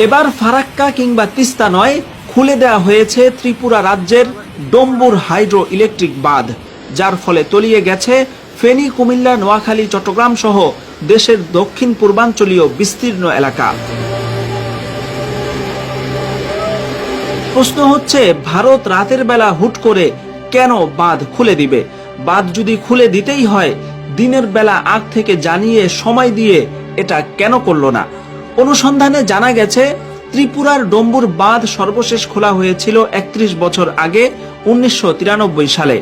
এবার ফারাক্কা কিংবা তিস্তা নয়, খুলে দেওয়া হয়েছে ত্রিপুরা রাজ্যের ডম্বুর হাইড্রো ইলেকট্রিক বাঁধ, যার ফলে তলিয়ে গেছে ফেনী, কুমিল্লা, নোয়াখালী, চট্টগ্রাম সহ দেশের দক্ষিণ পূর্বাঞ্চলীয় বিস্তীর্ণ এলাকা। প্রশ্ন হচ্ছে, ভারত রাতের বেলা হুট করে কেন বাঁধ খুলে দিবে? বাঁধ যদি খুলে দিতেই হয়, দিনের বেলা আগ থেকে জানিয়ে সময় দিয়ে এটা কেন করল না? অনুসন্ধানে জানা গেছে, ত্রিপুরার ডম্বুর বাঁধ সর্বশেষ খোলা হয়েছিল ৩১ বছর আগে ১৯৯৩ সালে।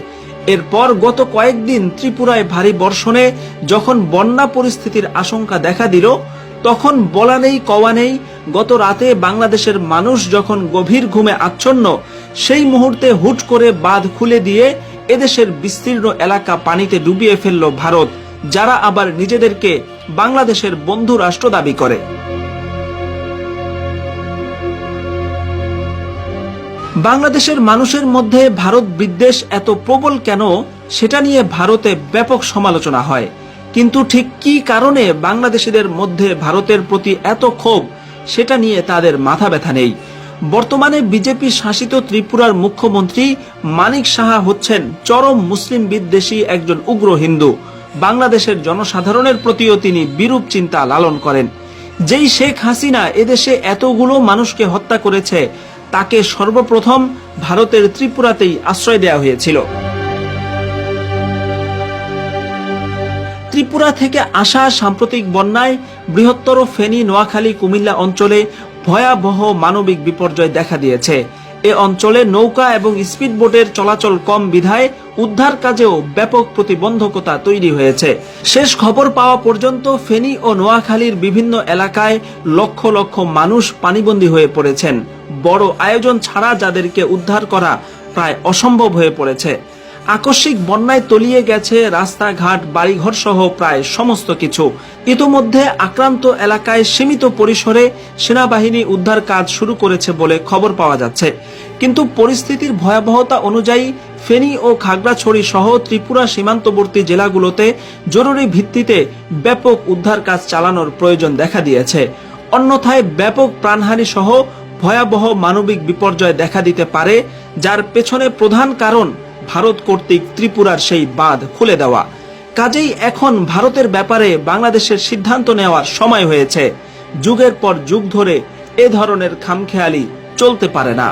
এরপর গত কয়েকদিন ত্রিপুরায় ভারী বর্ষণে যখন বন্যা পরিস্থিতির আশঙ্কা দেখা দিল, তখন বলা নেই কওয়া নেই, গত রাতে বাংলাদেশের মানুষ যখন গভীর ঘুমে আচ্ছন্ন, সেই মুহূর্তে হুট করে বাঁধ খুলে দিয়ে এদেশের বিস্তীর্ণ এলাকা পানিতে ডুবিয়ে ফেলল ভারত, যারা আবার নিজেদেরকে বাংলাদেশের বন্ধু রাষ্ট্র দাবি করে। বাংলাদেশের মানুষের মধ্যে ভারত বিদ্বেষ এত প্রবল কেন, সেটা নিয়ে ভারতে ব্যাপক সমালোচনা হয়। কিন্তু ঠিক কী কারণে বাংলাদেশিদের মধ্যে ভারতের প্রতি এত ক্ষোভ, সেটা নিয়ে তাদের মাথা ব্যথা নেই। বর্তমানে বিজেপি শাসিত ত্রিপুরার মুখ্যমন্ত্রী মানিক সাহা হচ্ছেন চরম মুসলিম বিদ্বেষী একজন উগ্র হিন্দু। বাংলাদেশের জনসাধারণের প্রতিও তিনি বিরূপ চিন্তা লালন করেন। যেই শেখ হাসিনা এদেশে এতগুলো মানুষকে হত্যা করেছে, তাকে সর্বপ্রথম ভারতের ত্রিপুরাতেই আশ্রয় দেওয়া হয়েছিল। ত্রিপুরা থেকে আসা সাম্প্রতিক বন্যায় বৃহত্তর ফেনী, নোয়াখালী, কুমিল্লা অঞ্চলে ভয়াবহ মানবিক বিপর্যয় দেখা দিয়েছে। এ অঞ্চলে নৌকা এবং স্পিডবোটের চলাচল কম বিধায় উদ্ধার কাজেও ব্যাপক প্রতিবন্ধকতা তৈরি হয়েছে। শেষ খবর পাওয়া পর্যন্ত ফেনী ও নোয়াখালীর বিভিন্ন এলাকায় লক্ষ লক্ষ মানুষ পানিবন্দী হয়ে পড়েছেন। বড় আয়োজন ছাড়া যাদেরকে উদ্ধার করা প্রায় অসম্ভব হয়ে পড়েছে। আকস্মিক বন্যায় তলিয়ে গেছে রাস্তাঘাট, বাড়িঘর সহ প্রায় সমস্ত কিছু। ইতোমধ্যে আক্রান্ত এলাকায় সীমিত পরিসরে সেনাবাহিনী উদ্ধার কাজ শুরু করেছে বলে খবর পাওয়া যাচ্ছে। কিন্তু পরিস্থিতির ভয়াবহতা অনুযায়ী ফেনী ও খাগড়াছড়ি সহ ত্রিপুরা সীমান্তবর্তী জেলাগুলোতে জরুরি ভিত্তিতে ব্যাপক উদ্ধার কাজ চালানোর প্রয়োজন দেখা দিয়েছে। অন্যথায় ব্যাপক প্রাণহানি সহ ভয়াবহ মানবিক বিপর্যয় দেখা দিতে পারে, যার পেছনে প্রধান কারণ ভারত কর্তৃক ত্রিপুরার সেই বাঁধ খুলে দেওয়া। কাজেই এখন ভারতের ব্যাপারে বাংলাদেশের সিদ্ধান্ত নেওয়ার সময় হয়েছে। যুগের পর যুগ ধরে এ ধরনের খামখেয়ালি চলতে পারে না।